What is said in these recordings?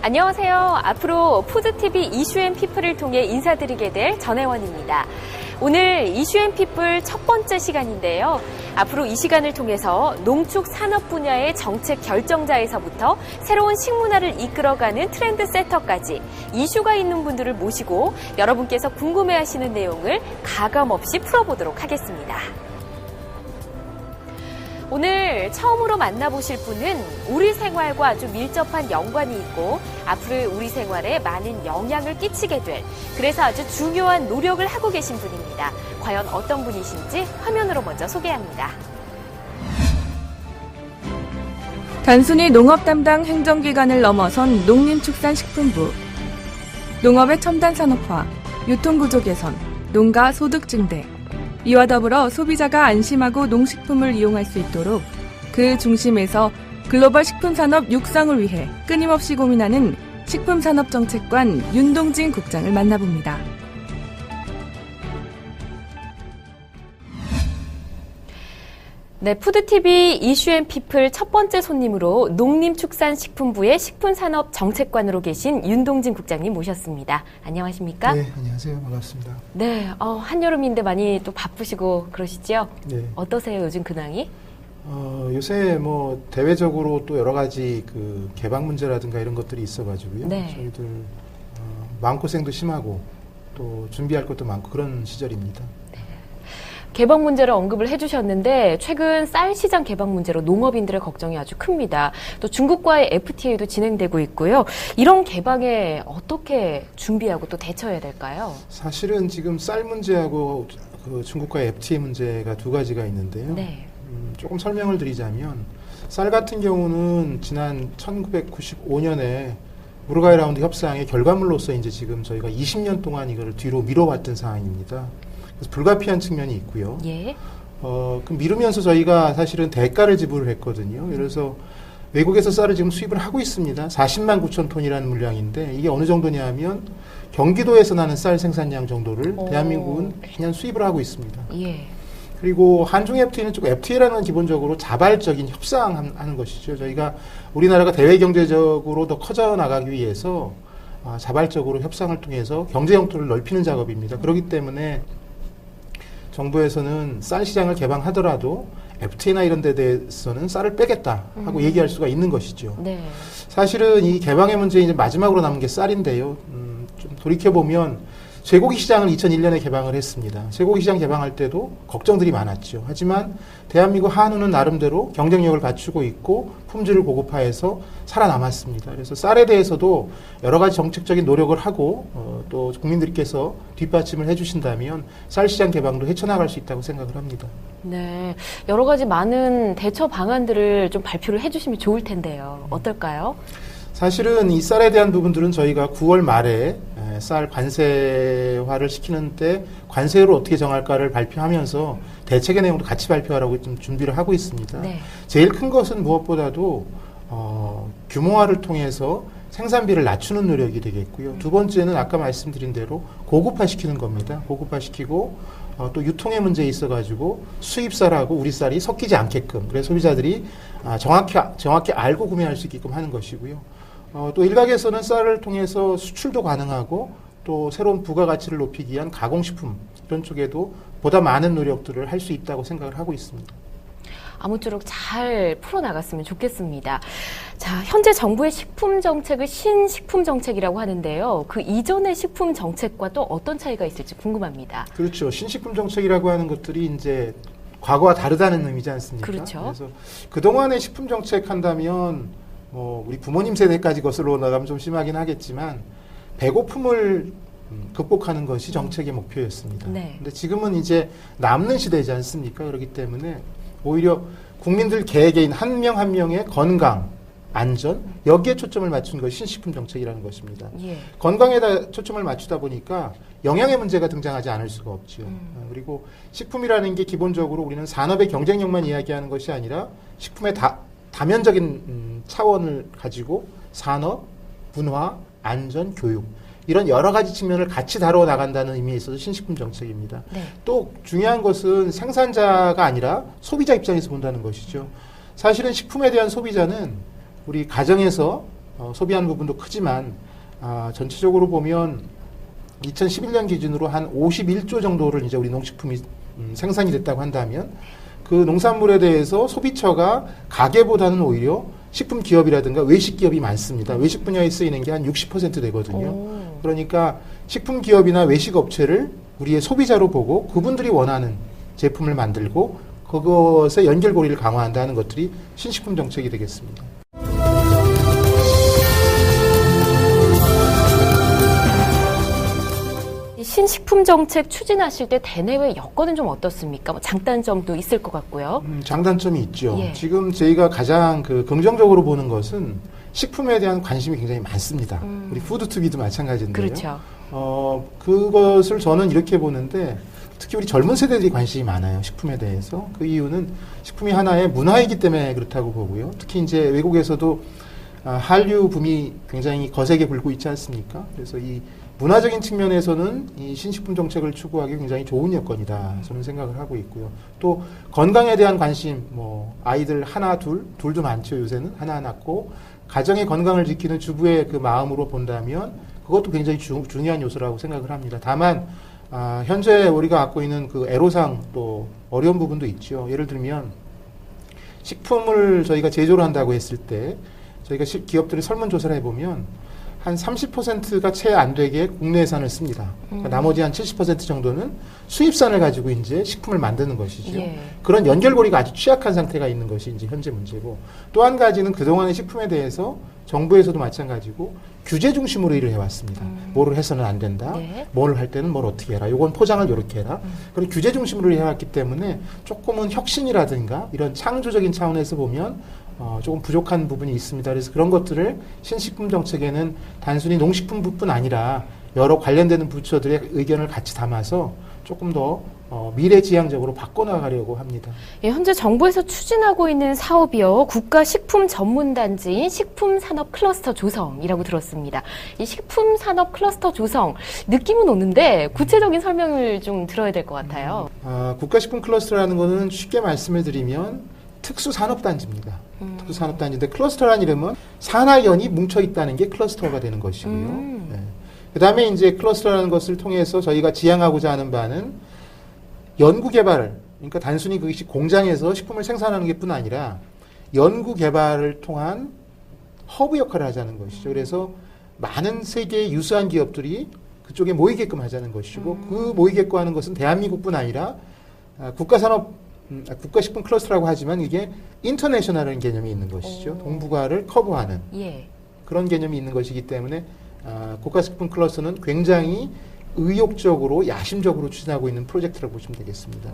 안녕하세요. 앞으로 푸드TV 이슈앤피플을 통해 인사드리게 될 전혜원입니다. 오늘 이슈앤피플 첫 번째 시간인데요. 앞으로 이 시간을 통해서 농축 산업 분야의 정책 결정자에서부터 새로운 식문화를 이끌어가는 트렌드 세터까지 이슈가 있는 분들을 모시고 여러분께서 궁금해하시는 내용을 가감없이 풀어보도록 하겠습니다. 오늘 처음으로 만나보실 분은 우리 생활과 아주 밀접한 연관이 있고 앞으로 우리 생활에 많은 영향을 끼치게 될, 그래서 아주 중요한 노력을 하고 계신 분입니다. 과연 어떤 분이신지 화면으로 먼저 소개합니다. 단순히 농업 담당 행정기관을 넘어선 농림축산식품부. 농업의 첨단 산업화, 유통구조 개선, 농가 소득 증대. 이와 더불어 소비자가 안심하고 농식품을 이용할 수 있도록 그 중심에서 글로벌 식품산업 육성을 위해 끊임없이 고민하는 식품산업정책관 윤동진 국장을 만나봅니다. 네, 푸드TV 이슈앤피플 첫 번째 손님으로 농림축산식품부의 식품산업정책관으로 계신 윤동진 국장님 모셨습니다. 안녕하십니까? 네, 안녕하세요. 반갑습니다. 네, 한여름인데 많이 또 바쁘시고 그러시죠? 네. 어떠세요, 요즘 근황이? 요새 뭐 대외적으로 또 여러 가지 그 개방 문제라든가 이런 것들이 있어가지고요. 네. 저희들 마음고생도 심하고 또 준비할 것도 많고 그런 시절입니다. 개방 문제를 언급을 해주셨는데 최근 쌀 시장 개방 문제로 농업인들의 걱정이 아주 큽니다. 또 중국과의 FTA도 진행되고 있고요. 이런 개방에 어떻게 준비하고 또 대처해야 될까요? 사실은 지금 쌀 문제하고 그 중국과의 FTA 문제가 두 가지가 있는데요. 네. 조금 설명을 드리자면 쌀 같은 경우는 지난 1995년에 우루과이 라운드 협상의 결과물로서 이제 지금 저희가 20년 동안 이걸 뒤로 미뤄왔던 상황입니다. 그래서 불가피한 측면이 있고요. 예. 그 미루면서 저희가 사실은 대가를 지불을 했거든요. 그래서 외국에서 쌀을 지금 수입을 하고 있습니다. 40만 9천 톤이라는 물량인데 이게 어느 정도냐 하면 경기도에서 나는 쌀 생산량 정도를 대한민국은 매년 수입을 하고 있습니다. 예. 그리고 한중 FTA는 좀 FTA라는 건 기본적으로 자발적인 협상하는 것이죠. 저희가 우리나라가 대외 경제적으로 더 커져 나가기 위해서 자발적으로 협상을 통해서 경제 영토를 넓히는 작업입니다. 그렇기 때문에 정부에서는 쌀 시장을 개방하더라도 FTA나 이런 데 대해서는 쌀을 빼겠다 하고 얘기할 수가 있는 것이죠. 네. 사실은 이 개방의 문제 이제 마지막으로 남은 게 쌀인데요. 좀 돌이켜보면 쇠고기 시장을 2001년에 개방을 했습니다. 쇠고기 시장 개방할 때도 걱정들이 많았죠. 하지만 대한민국 한우는 나름대로 경쟁력을 갖추고 있고 품질을 고급화해서 살아남았습니다. 그래서 쌀에 대해서도 여러 가지 정책적인 노력을 하고 또 국민들께서 뒷받침을 해주신다면 쌀 시장 개방도 헤쳐나갈 수 있다고 생각을 합니다. 네. 여러 가지 많은 대처 방안들을 좀 발표를 해주시면 좋을 텐데요. 어떨까요? 사실은 이 쌀에 대한 부분들은 저희가 9월 말에 쌀 관세화를 시키는 때 관세율을 어떻게 정할까를 발표하면서 대책의 내용도 같이 발표하라고 좀 준비를 하고 있습니다. 네. 제일 큰 것은 무엇보다도 규모화를 통해서 생산비를 낮추는 노력이 되겠고요. 두 번째는 아까 말씀드린 대로 고급화시키는 겁니다. 고급화시키고 또 유통의 문제에 있어가지고 수입쌀하고 우리 쌀이 섞이지 않게끔, 그래서 소비자들이 정확히 알고 구매할 수 있게끔 하는 것이고요. 또 일각에서는 쌀을 통해서 수출도 가능하고 또 새로운 부가가치를 높이기 위한 가공식품 이런 쪽에도 보다 많은 노력들을 할 수 있다고 생각을 하고 있습니다. 아무쪼록 잘 풀어나갔으면 좋겠습니다. 자, 현재 정부의 식품 정책을 신식품 정책이라고 하는데요. 그 이전의 식품 정책과 또 어떤 차이가 있을지 궁금합니다. 그렇죠. 신식품 정책이라고 하는 것들이 이제 과거와 다르다는 의미지 않습니까? 그렇죠. 그래서 그동안의 식품 정책 한다면 우리 부모님 세대까지 거슬러 나가면 좀 심하긴 하겠지만 배고픔을 극복하는 것이 정책의 목표였습니다. 네. 근데 지금은 이제 남는 시대이지 않습니까? 그렇기 때문에 오히려 국민들 개개인 한 명 한 명의 건강, 안전 여기에 초점을 맞춘 것이 신식품 정책이라는 것입니다. 예. 건강에다 초점을 맞추다 보니까 영양의 문제가 등장하지 않을 수가 없죠. 그리고 식품이라는 게 기본적으로 우리는 산업의 경쟁력만 이야기하는 것이 아니라 식품의 다면적인 차원을 가지고 산업, 문화, 안전, 교육 이런 여러 가지 측면을 같이 다루어 나간다는 의미에 있어서 신식품 정책입니다. 네. 또 중요한 것은 생산자가 아니라 소비자 입장에서 본다는 것이죠. 사실은 식품에 대한 소비자는 우리 가정에서 소비하는 부분도 크지만 전체적으로 보면 2011년 기준으로 한 51조 정도를 이제 우리 농식품이 생산이 됐다고 한다면 그 농산물에 대해서 소비처가 가계보다는 오히려 식품 기업이라든가 외식 기업이 많습니다. 외식 분야에 쓰이는 게 한 60% 되거든요. 그러니까 식품 기업이나 외식 업체를 우리의 소비자로 보고 그분들이 원하는 제품을 만들고 그것의 연결고리를 강화한다는 것들이 신식품 정책이 되겠습니다. 신식품 정책 추진하실 때 대내외 여건은 좀 어떻습니까? 뭐 장단점도 있을 것 같고요. 장단점이 있죠. 예. 지금 저희가 가장 긍정적으로 보는 것은 식품에 대한 관심이 굉장히 많습니다. 우리 푸드투비도 마찬가지인데요. 그렇죠. 그것을 저는 이렇게 보는데 특히 우리 젊은 세대들이 관심이 많아요. 식품에 대해서. 그 이유는 식품이 하나의 문화이기 때문에 그렇다고 보고요. 특히 이제 외국에서도 한류 붐이 굉장히 거세게 불고 있지 않습니까? 그래서 이 문화적인 측면에서는 이 신식품 정책을 추구하기 굉장히 좋은 여건이다. 저는 생각을 하고 있고요. 또 건강에 대한 관심, 뭐 아이들 하나, 둘도 많죠. 요새는 하나 낳고 가정의 건강을 지키는 주부의 그 마음으로 본다면 그것도 굉장히 중요한 요소라고 생각을 합니다. 다만 현재 우리가 갖고 있는 그 애로사항 또 어려운 부분도 있죠. 예를 들면 식품을 저희가 제조를 한다고 했을 때 저희가 기업들이 설문조사를 해보면 한 30%가 채 안 되게 국내산을 씁니다. 그러니까 나머지 한 70% 정도는 수입산을 가지고 이제 식품을 만드는 것이죠. 예. 그런 연결고리가 아주 취약한 상태가 있는 것이 이제 현재 문제고 또 한 가지는 그동안의 식품에 대해서 정부에서도 마찬가지고 규제 중심으로 일을 해왔습니다. 뭐를 해서는 안 된다. 네. 뭘 할 때는 뭘 어떻게 해라. 요건 포장을 이렇게 해라. 그런 규제 중심으로 해왔기 때문에 조금은 혁신이라든가 이런 창조적인 차원에서 보면 조금 부족한 부분이 있습니다. 그래서 그런 것들을 신식품 정책에는 단순히 농식품부뿐 아니라 여러 관련되는 부처들의 의견을 같이 담아서 조금 더 미래지향적으로 바꿔나가려고 합니다. 예, 현재 정부에서 추진하고 있는 사업이요. 국가식품전문단지인 식품산업클러스터 조성이라고 들었습니다. 이 식품산업클러스터 조성 느낌은 오는데 구체적인 설명을 좀 들어야 될 것 같아요. 국가식품 클러스터라는 것은 쉽게 말씀을 드리면 특수산업단지입니다. 특수산업단지인데 클러스터라는 이름은 산하연이 뭉쳐있다는 게 클러스터가 되는 것이고요. 네. 그 다음에 이제 클러스터라는 것을 통해서 저희가 지향하고자 하는 바는 연구개발을, 그러니까 단순히 그것이 공장에서 식품을 생산하는 게 뿐 아니라 연구개발을 통한 허브 역할을 하자는 것이죠. 그래서 많은 세계의 유수한 기업들이 그쪽에 모이게끔 하자는 것이고 그 모이게끔 하는 것은 대한민국뿐 아니라 국가식품 클러스터라고 하지만 이게 인터내셔널한 개념이 있는 것이죠. 동북아를 커버하는 예. 그런 개념이 있는 것이기 때문에 국가식품 클러스터는 굉장히 의욕적으로 야심적으로 추진하고 있는 프로젝트라고 보시면 되겠습니다.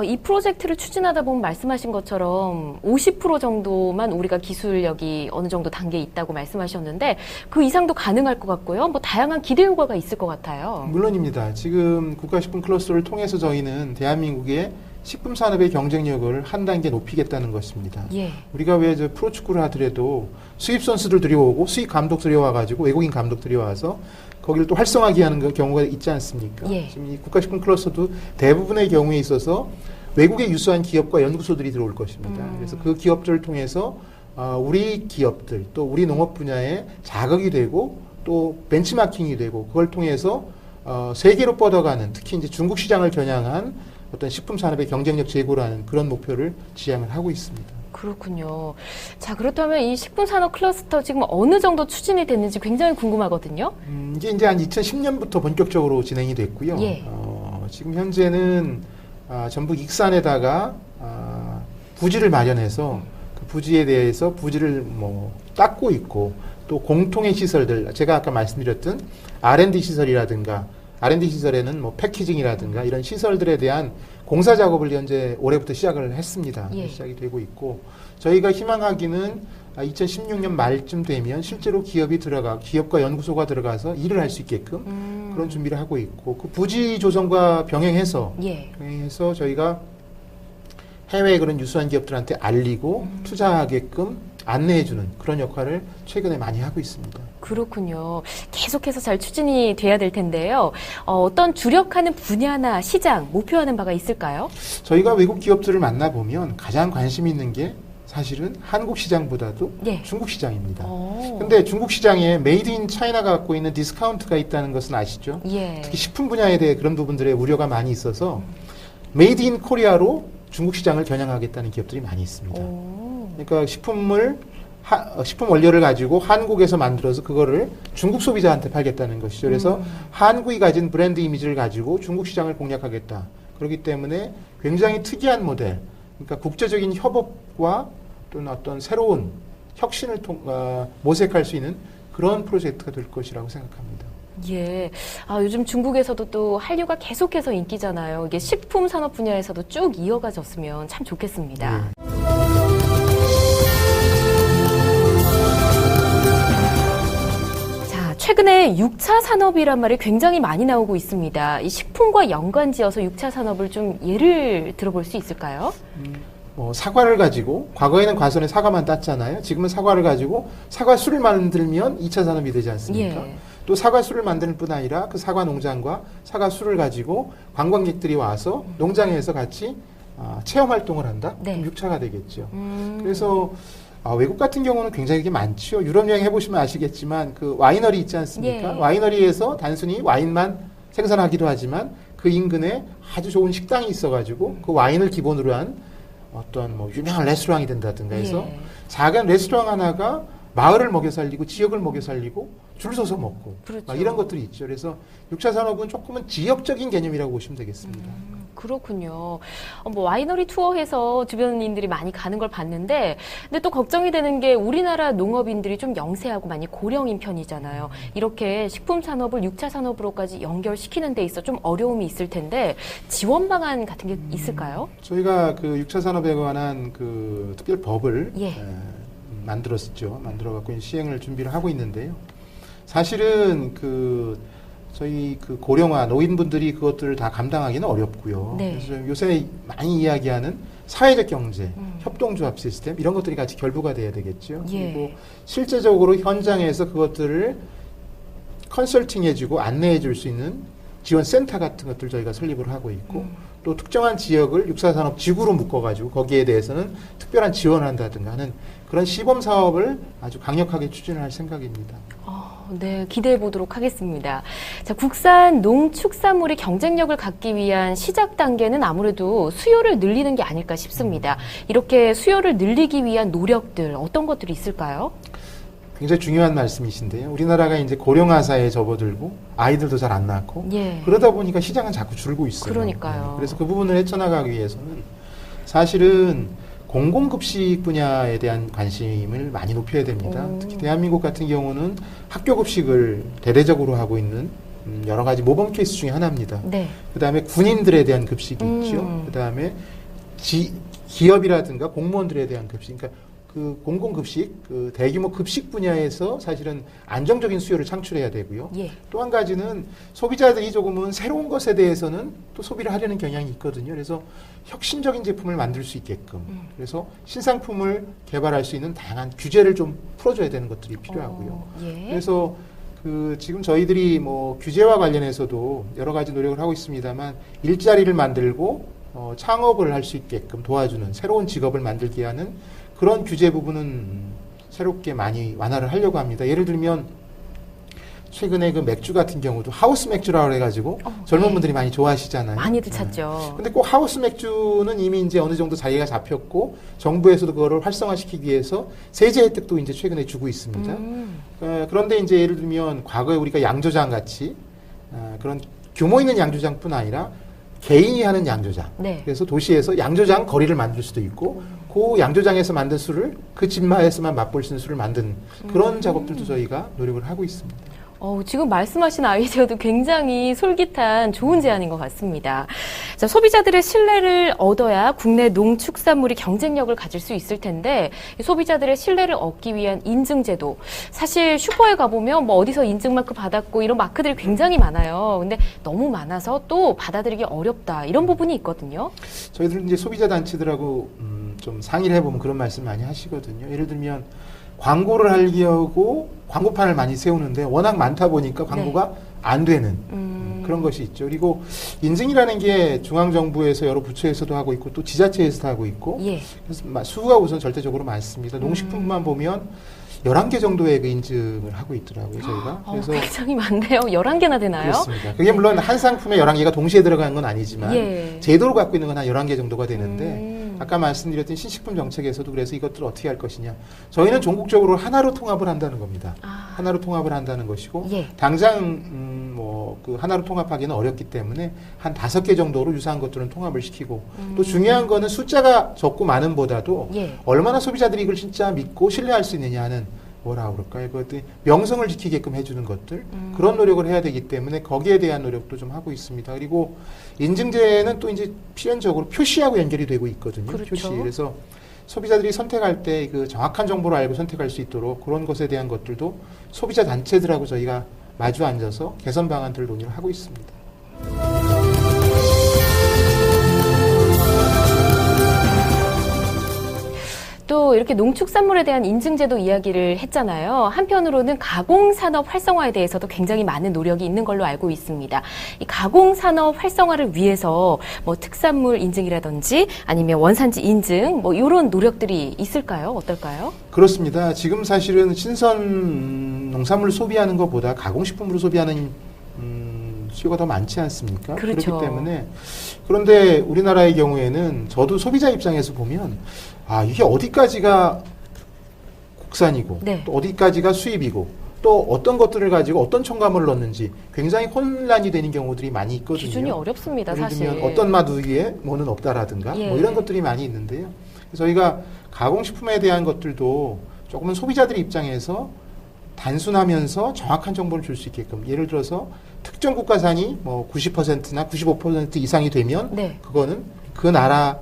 이 프로젝트를 추진하다 보면 말씀하신 것처럼 50% 정도만 우리가 기술력이 어느 정도 단계에 있다고 말씀하셨는데 그 이상도 가능할 것 같고요. 뭐 다양한 기대 효과가 있을 것 같아요. 물론입니다. 지금 국가식품 클러스터를 통해서 저희는 대한민국의 식품 산업의 경쟁력을 한 단계 높이겠다는 것입니다. 예. 우리가 왜 프로축구를 하더라도 수입 선수들 들여오고 수입 감독 들여와가지고 외국인 감독 들여와서 거기를 또 활성화하게 하는 그 경우가 있지 않습니까? 예. 지금 이 국가식품 클러스터도 대부분의 경우에 있어서 외국의 유수한 기업과 연구소들이 들어올 것입니다. 그래서 그 기업들을 통해서 우리 기업들 또 우리 농업 분야에 자극이 되고 또 벤치마킹이 되고 그걸 통해서 세계로 뻗어가는 특히 이제 중국 시장을 겨냥한 어떤 식품 산업의 경쟁력 제고라는 그런 목표를 지향을 하고 있습니다. 그렇군요. 자, 그렇다면 이 식품산업 클러스터 지금 어느 정도 추진이 됐는지 굉장히 궁금하거든요. 이게 이제 한 2010년부터 본격적으로 진행이 됐고요. 예. 지금 현재는 전북 익산에다가 부지를 마련해서 그 부지에 대해서 부지를 뭐 닦고 있고 또 공통의 시설들 제가 아까 말씀드렸던 R&D 시설이라든가 R&D 시설에는 뭐 패키징이라든가 이런 시설들에 대한 공사 작업을 현재 올해부터 시작을 했습니다. 예. 시작이 되고 있고 저희가 희망하기는 2016년 말쯤 되면 실제로 기업과 연구소가 들어가서 일을 할 수 있게끔 그런 준비를 하고 있고 그 부지 조성과 병행해서 저희가 해외 그런 유수한 기업들한테 알리고 투자하게끔 안내해주는 그런 역할을 최근에 많이 하고 있습니다. 그렇군요. 계속해서 잘 추진이 돼야 될 텐데요. 어떤 주력하는 분야나 시장, 목표하는 바가 있을까요? 저희가 외국 기업들을 만나보면 가장 관심 있는 게 사실은 한국 시장보다도 예. 중국 시장입니다. 오. 근데 중국 시장에 메이드 인 차이나가 갖고 있는 디스카운트가 있다는 것은 아시죠? 예. 특히 식품 분야에 대해 그런 부분들의 우려가 많이 있어서 메이드 인 코리아로 중국 시장을 겨냥하겠다는 기업들이 많이 있습니다. 오. 그러니까 식품 원료를 가지고 한국에서 만들어서 그거를 중국 소비자한테 팔겠다는 것이죠. 그래서 한국이 가진 브랜드 이미지를 가지고 중국 시장을 공략하겠다. 그렇기 때문에 굉장히 특이한 모델, 그러니까 국제적인 협업과 또는 어떤 새로운 혁신을 모색할 수 있는 그런 프로젝트가 될 것이라고 생각합니다. 예. 요즘 중국에서도 또 한류가 계속해서 인기잖아요. 이게 식품 산업 분야에서도 쭉 이어가졌으면 참 좋겠습니다. 네. 최근에 6차 산업이란 말이 굉장히 많이 나오고 있습니다. 이 식품과 연관지어서 6차 산업을 좀 예를 들어볼 수 있을까요? 사과를 가지고 과거에는 과수원에 사과만 땄잖아요. 지금은 사과를 가지고 사과술을 만들면 2차 산업이 되지 않습니까? 예. 또 사과술을 만드는 뿐 아니라 그 사과 농장과 사과술을 가지고 관광객들이 와서 농장에서 같이 체험 활동을 한다? 네. 그럼 6차가 되겠죠. 그래서 외국 같은 경우는 굉장히 그게 많죠. 유럽 여행 해보시면 아시겠지만 그 와이너리 있지 않습니까? 예. 와이너리에서 단순히 와인만 생산하기도 하지만 그 인근에 아주 좋은 식당이 있어가지고 그 와인을 기본으로 한 어떤 뭐 유명한 레스토랑이 된다든가 해서 예. 작은 레스토랑 하나가 마을을 먹여 살리고 지역을 먹여 살리고 줄 서서 먹고 그렇죠. 막 이런 것들이 있죠. 그래서 6차 산업은 조금은 지역적인 개념이라고 보시면 되겠습니다. 그렇군요. 와이너리 투어해서 주변인들이 많이 가는 걸 봤는데, 근데 또 걱정이 되는 게 우리나라 농업인들이 좀 영세하고 많이 고령인 편이잖아요. 이렇게 식품 산업을 6차 산업으로까지 연결시키는 데 있어 좀 어려움이 있을 텐데, 지원 방안 같은 게 있을까요? 저희가 그 6차 산업에 관한 그 특별 법을 예. 만들었죠. 만들어갖고 시행을 준비를 하고 있는데요. 사실은 저희 그 고령화 노인분들이 그것들을 다 감당하기는 어렵고요. 네. 그래서 요새 많이 이야기하는 사회적 경제, 협동조합 시스템 이런 것들이 같이 결부가 돼야 되겠죠. 예. 그리고 실제적으로 현장에서 그것들을 컨설팅해주고 안내해줄 수 있는 지원센터 같은 것들 저희가 설립을 하고 있고 또 특정한 지역을 6차 산업 지구로 묶어가지고 거기에 대해서는 특별한 지원을 한다든가 하는 그런 시범 사업을 아주 강력하게 추진할 생각입니다. 네, 기대해 보도록 하겠습니다. 자, 국산 농축산물의 경쟁력을 갖기 위한 시작 단계는 아무래도 수요를 늘리는 게 아닐까 싶습니다. 이렇게 수요를 늘리기 위한 노력들 어떤 것들이 있을까요? 굉장히 중요한 말씀이신데요. 우리나라가 이제 고령화 사회에 접어들고 아이들도 잘 안 낳고 예. 그러다 보니까 시장은 자꾸 줄고 있어요. 그러니까요. 그래서 그 부분을 헤쳐나가기 위해서는 사실은 공공급식 분야에 대한 관심을 많이 높여야 됩니다. 특히 대한민국 같은 경우는 학교급식을 대대적으로 하고 있는 여러 가지 모범 케이스 중에 하나입니다. 네. 그 다음에 군인들에 대한 급식이 있죠. 그 다음에 기업이라든가 공무원들에 대한 급식. 그러니까 그 공공급식, 그 대규모 급식 분야에서 사실은 안정적인 수요를 창출해야 되고요. 예. 또 한 가지는 소비자들이 조금은 새로운 것에 대해서는 또 소비를 하려는 경향이 있거든요. 그래서 혁신적인 제품을 만들 수 있게끔 그래서 신상품을 개발할 수 있는 다양한 규제를 좀 풀어줘야 되는 것들이 필요하고요. 예. 그래서 지금 저희들이 뭐 규제와 관련해서도 여러 가지 노력을 하고 있습니다만 일자리를 만들고 창업을 할 수 있게끔 도와주는 새로운 직업을 만들게 하는 그런 규제 부분은 새롭게 많이 완화를 하려고 합니다. 예를 들면 최근에 그 맥주 같은 경우도 하우스 맥주라고 해가지고 젊은 분들이 많이 좋아하시잖아요. 많이들 찾죠. 근데 꼭 하우스 맥주는 이미 이제 어느 정도 자리가 잡혔고 정부에서도 그거를 활성화시키기 위해서 세제 혜택도 이제 최근에 주고 있습니다. 그런데 이제 예를 들면 과거에 우리가 양조장 같이 그런 규모 있는 양조장뿐 아니라 개인이 하는 양조장. 네. 그래서 도시에서 양조장 거리를 만들 수도 있고 그 양조장에서 만든 술을 그 집마에서만 맛볼 수 있는 술을 만든 그런 작업들도 저희가 노력을 하고 있습니다. 지금 말씀하신 아이디어도 굉장히 솔깃한 좋은 제안인 것 같습니다. 자, 소비자들의 신뢰를 얻어야 국내 농축산물이 경쟁력을 가질 수 있을 텐데 소비자들의 신뢰를 얻기 위한 인증제도 사실 슈퍼에 가보면 뭐 어디서 인증마크 받았고 이런 마크들이 굉장히 많아요. 근데 너무 많아서 또 받아들이기 어렵다 이런 부분이 있거든요. 저희들 이제 소비자 단체들하고 좀 상의를 해보면 그런 말씀 많이 하시거든요. 예를 들면 광고를 하려고 광고판을 많이 세우는데 워낙 많다 보니까 광고가 안 되는 그런 것이 있죠. 그리고 인증이라는 게 중앙정부에서 여러 부처에서도 하고 있고 또 지자체에서도 하고 있고 예. 그래서 수가 우선 절대적으로 많습니다. 농식품만 보면 11개 정도의 그 인증을 하고 있더라고요, 저희가. 그래서 굉장히 많네요. 11개나 되나요? 그렇습니다. 그게 물론 한 상품에 11개가 동시에 들어가는 건 아니지만 예. 제도로 갖고 있는 건 한 11개 정도가 되는데 아까 말씀드렸던 신식품 정책에서도 그래서 이것들을 어떻게 할 것이냐. 저희는 전국적으로 하나로 통합을 한다는 겁니다. 하나로 통합을 한다는 것이고 예. 당장 그 하나로 통합하기는 어렵기 때문에 한 5개 정도로 유사한 것들은 통합을 시키고 또 중요한 거는 숫자가 적고 많음보다도 예. 얼마나 소비자들이 이걸 진짜 믿고 신뢰할 수 있느냐 하는 뭐라 그럴까요? 그것들 명성을 지키게끔 해주는 것들 그런 노력을 해야 되기 때문에 거기에 대한 노력도 좀 하고 있습니다. 그리고 인증제는 또 이제 필연적으로 표시하고 연결이 되고 있거든요. 그렇죠. 표시. 그래서 소비자들이 선택할 때 그 정확한 정보를 알고 선택할 수 있도록 그런 것에 대한 것들도 소비자 단체들하고 저희가 마주 앉아서 개선 방안들을 논의를 하고 있습니다. 또 이렇게 농축산물에 대한 인증제도 이야기를 했잖아요. 한편으로는 가공산업 활성화에 대해서도 굉장히 많은 노력이 있는 걸로 알고 있습니다. 이 가공산업 활성화를 위해서 뭐 특산물 인증이라든지 아니면 원산지 인증 뭐 이런 노력들이 있을까요? 어떨까요? 그렇습니다. 지금 사실은 신선 농산물을 소비하는 것보다 가공식품으로 소비하는 수요가 더 많지 않습니까? 그렇죠. 그렇기 때문에 그런데 우리나라의 경우에는 저도 소비자 입장에서 보면 이게 어디까지가 국산이고 네. 또 어디까지가 수입이고 또 어떤 것들을 가지고 어떤 첨가물을 넣는지 굉장히 혼란이 되는 경우들이 많이 있거든요. 기준이 어렵습니다, 예를 사실. 들면 어떤 맛 위에 뭐는 없다라든가 예. 뭐 이런 것들이 많이 있는데요. 그래서 저희가 가공식품에 대한 것들도 조금은 소비자들 입장에서 단순하면서 정확한 정보를 줄 수 있게끔 예를 들어서 특정 국가산이 뭐 90%나 95% 이상이 되면 네. 그거는 그 나라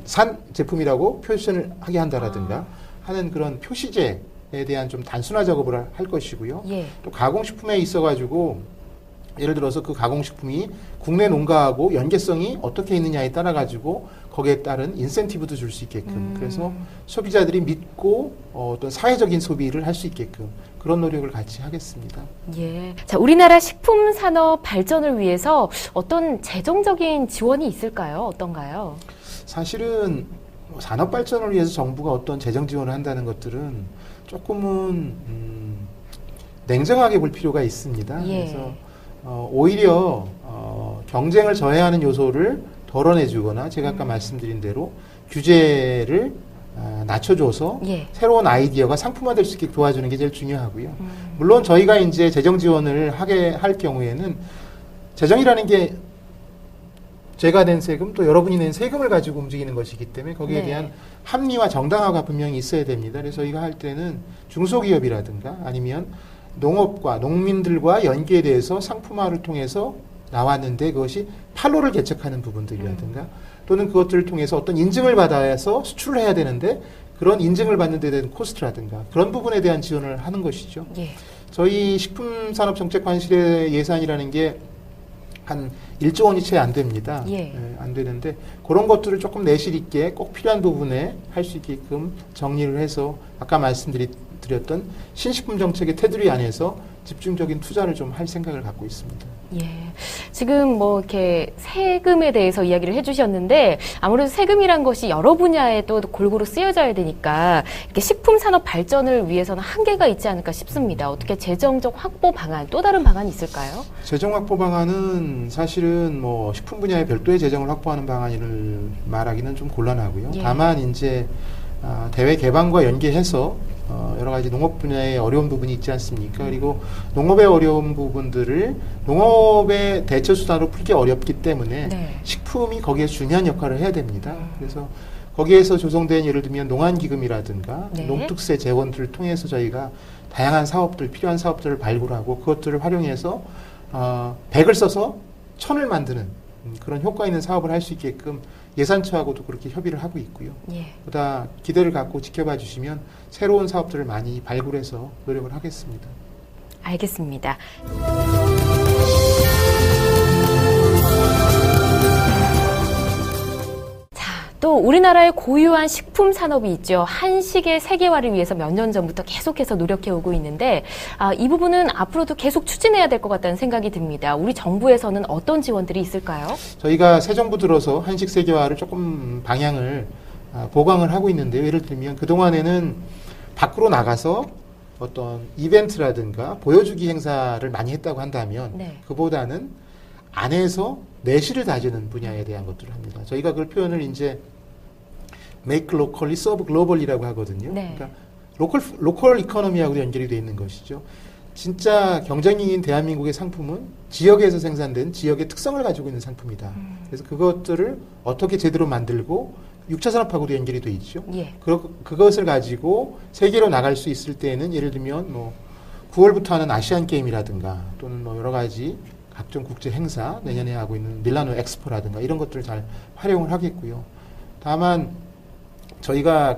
산 제품이라고 표시를 하게 한다라든가 하는 그런 표시제에 대한 좀 단순화 작업을 할 것이고요. 예. 또 가공식품에 있어가지고 예를 들어서 그 가공식품이 국내 농가하고 연계성이 어떻게 있느냐에 따라 가지고 거기에 따른 인센티브도 줄 수 있게끔 그래서 소비자들이 믿고 어떤 사회적인 소비를 할 수 있게끔 그런 노력을 같이 하겠습니다. 예. 자, 우리나라 식품 산업 발전을 위해서 어떤 재정적인 지원이 있을까요? 어떤가요? 사실은 산업 발전을 위해서 정부가 어떤 재정 지원을 한다는 것들은 조금은 냉정하게 볼 필요가 있습니다. 예. 그래서 오히려 경쟁을 저해하는 요소를 덜어내주거나 제가 아까 말씀드린 대로 규제를 낮춰줘서 예. 새로운 아이디어가 상품화될 수 있게 도와주는 게 제일 중요하고요. 물론 저희가 이제 재정 지원을 하게 할 경우에는 재정이라는 게 제가 낸 세금 또 여러분이 낸 세금을 가지고 움직이는 것이기 때문에 거기에 네. 대한 합리와 정당화가 분명히 있어야 됩니다. 그래서 저희가 할 때는 중소기업이라든가 아니면 농업과 농민들과 연계에 대해서 상품화를 통해서 나왔는데 그것이 판로를 개척하는 부분들이라든가 또는 그것들을 통해서 어떤 인증을 받아서 수출을 해야 되는데 그런 인증을 받는 데 대한 코스트라든가 그런 부분에 대한 지원을 하는 것이죠. 예. 저희 식품산업정책관실의 예산이라는 게 한 1조 원이 채 안 됩니다. 예. 안 되는데 그런 것들을 조금 내실 있게 꼭 필요한 부분에 할 수 있게끔 정리를 해서 아까 말씀드렸던 신식품 정책의 테두리 안에서 집중적인 투자를 좀 할 생각을 갖고 있습니다. 예. 지금 뭐 이렇게 세금에 대해서 이야기를 해주셨는데 아무래도 세금이란 것이 여러 분야에 또 골고루 쓰여져야 되니까 이렇게 식품 산업 발전을 위해서는 한계가 있지 않을까 싶습니다. 어떻게 재정적 확보 방안, 또 다른 방안이 있을까요? 재정 확보 방안은 사실은 뭐 식품 분야에 별도의 재정을 확보하는 방안을 말하기는 좀 곤란하고요. 예. 다만 이제 대외 개방과 연계해서 여러 가지 농업 분야의 어려운 부분이 있지 않습니까? 그리고 농업의 어려운 부분들을 농업의 대처 수단으로 풀기 어렵기 때문에 네. 식품이 거기에 중요한 역할을 해야 됩니다. 그래서 거기에서 조성된 예를 들면 농안기금이라든가 네. 농특세 재원들을 통해서 저희가 다양한 사업들, 필요한 사업들을 발굴하고 그것들을 활용해서 100을 써서 1000을 만드는 그런 효과 있는 사업을 할 수 있게끔 예산처하고도 그렇게 협의를 하고 있고요. 예. 보다 기대를 갖고 지켜봐 주시면 새로운 사업들을 많이 발굴해서 노력을 하겠습니다. 알겠습니다. 자, 또 우리나라의 고유한 식품 산업이 있죠. 한식의 세계화를 위해서 몇 년 전부터 계속해서 노력해오고 있는데 이 부분은 앞으로도 계속 추진해야 될 것 같다는 생각이 듭니다. 우리 정부에서는 어떤 지원들이 있을까요? 저희가 새 정부 들어서 한식 세계화를 조금 방향을 보강을 하고 있는데요. 예를 들면 그동안에는 밖으로 나가서 어떤 이벤트라든가 보여주기 행사를 많이 했다고 한다면 네. 그보다는 안에서 내실을 다지는 분야에 대한 것들을 합니다. 저희가 그 표현을 이제 make locally, serve global이라고 하거든요. 네. 그러니까 로컬 이코노미하고도 연결이 되어 있는 것이죠. 진짜 경쟁력인 대한민국의 상품은 지역에서 생산된 지역의 특성을 가지고 있는 상품이다. 그래서 그것들을 어떻게 제대로 만들고 6차 산업하고도 연결이 되어 있죠. 예. 그것을 가지고 세계로 나갈 수 있을 때는 예를 들면 9월부터 하는 아시안 게임이라든가 또는 여러 가지 각종 국제 행사 내년에 하고 있는 밀라노 엑스포라든가 이런 것들을 잘 활용을 하겠고요. 다만 저희가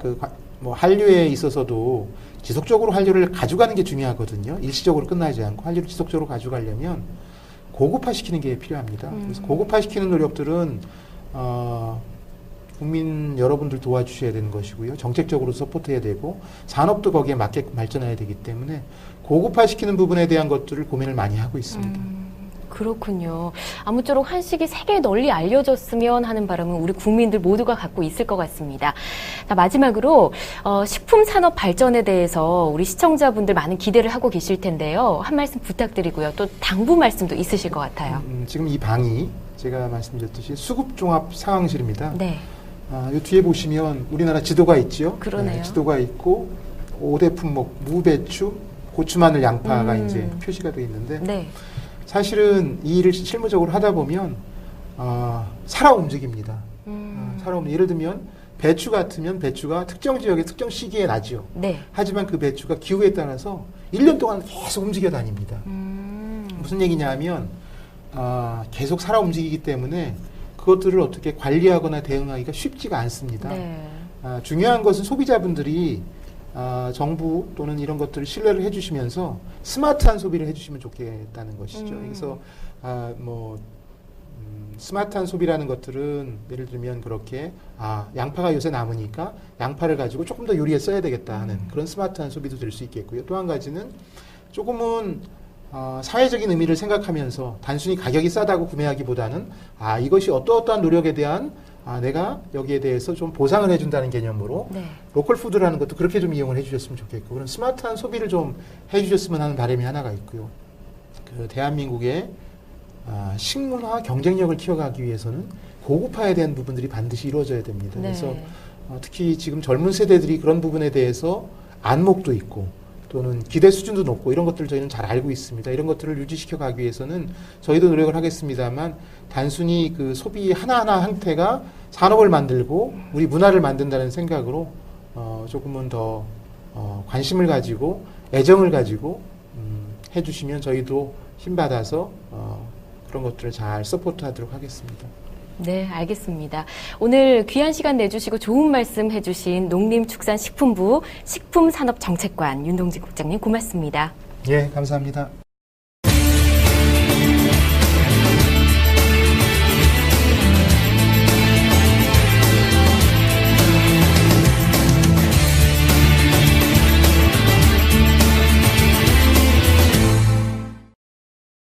한류에 있어서도 지속적으로 한류를 가져가는 게 중요하거든요. 일시적으로 끝나지 않고 한류를 지속적으로 가져가려면 고급화시키는 게 필요합니다. 그래서 고급화시키는 노력들은 국민 여러분들 도와주셔야 되는 것이고요. 정책적으로 서포트해야 되고 산업도 거기에 맞게 발전해야 되기 때문에 고급화시키는 부분에 대한 것들을 고민을 많이 하고 있습니다. 그렇군요. 아무쪼록 한식이 세계에 널리 알려졌으면 하는 바람은 우리 국민들 모두가 갖고 있을 것 같습니다. 자, 마지막으로 식품 산업 발전에 대해서 우리 시청자분들 많은 기대를 하고 계실 텐데요. 한 말씀 부탁드리고요. 또 당부 말씀도 있으실 것 같아요. 지금 이 방이 제가 말씀드렸듯이 수급종합 상황실입니다. 네. 이 뒤에 보시면 우리나라 지도가 있죠. 그러네요. 지도가 있고 5대 품목 무, 배추, 고추, 마늘, 양파가 이제 표시가 되어 있는데 네. 사실은 이 일을 실무적으로 하다 보면 살아 움직입니다. 예를 들면 배추 같으면 배추가 특정 지역의 특정 시기에 나죠. 네. 하지만 그 배추가 기후에 따라서 1년 동안 계속 움직여 다닙니다. 무슨 얘기냐 하면 계속 살아 움직이기 때문에 그것들을 어떻게 관리하거나 대응하기가 쉽지가 않습니다. 네. 중요한 것은 소비자분들이 정부 또는 이런 것들을 신뢰를 해주시면서 스마트한 소비를 해주시면 좋겠다는 것이죠. 그래서 스마트한 소비라는 것들은 예를 들면 그렇게 양파가 요새 남으니까 양파를 가지고 조금 더 요리에 써야 되겠다 하는 그런 스마트한 소비도 될 수 있겠고요. 또 한 가지는 조금은 사회적인 의미를 생각하면서 단순히 가격이 싸다고 구매하기보다는 이것이 어떠한 노력에 대한 내가 여기에 대해서 좀 보상을 해준다는 개념으로 네. 로컬 푸드라는 것도 그렇게 좀 이용을 해주셨으면 좋겠고 그런 스마트한 소비를 좀 해주셨으면 하는 바람이 하나가 있고요. 대한민국의 식문화 경쟁력을 키워가기 위해서는 고급화에 대한 부분들이 반드시 이루어져야 됩니다. 네. 그래서 특히 지금 젊은 세대들이 그런 부분에 대해서 안목도 있고 또는 기대 수준도 높고 이런 것들을 저희는 잘 알고 있습니다. 이런 것들을 유지시켜 가기 위해서는 저희도 노력을 하겠습니다만 단순히 그 소비 하나하나 형태가 산업을 만들고 우리 문화를 만든다는 생각으로 조금은 더 관심을 가지고 애정을 가지고 해주시면 저희도 힘받아서 그런 것들을 잘 서포트하도록 하겠습니다. 네, 알겠습니다. 오늘 귀한 시간 내주시고 좋은 말씀 해주신 농림축산식품부 식품산업정책관 윤동진 국장님 고맙습니다. 예, 감사합니다.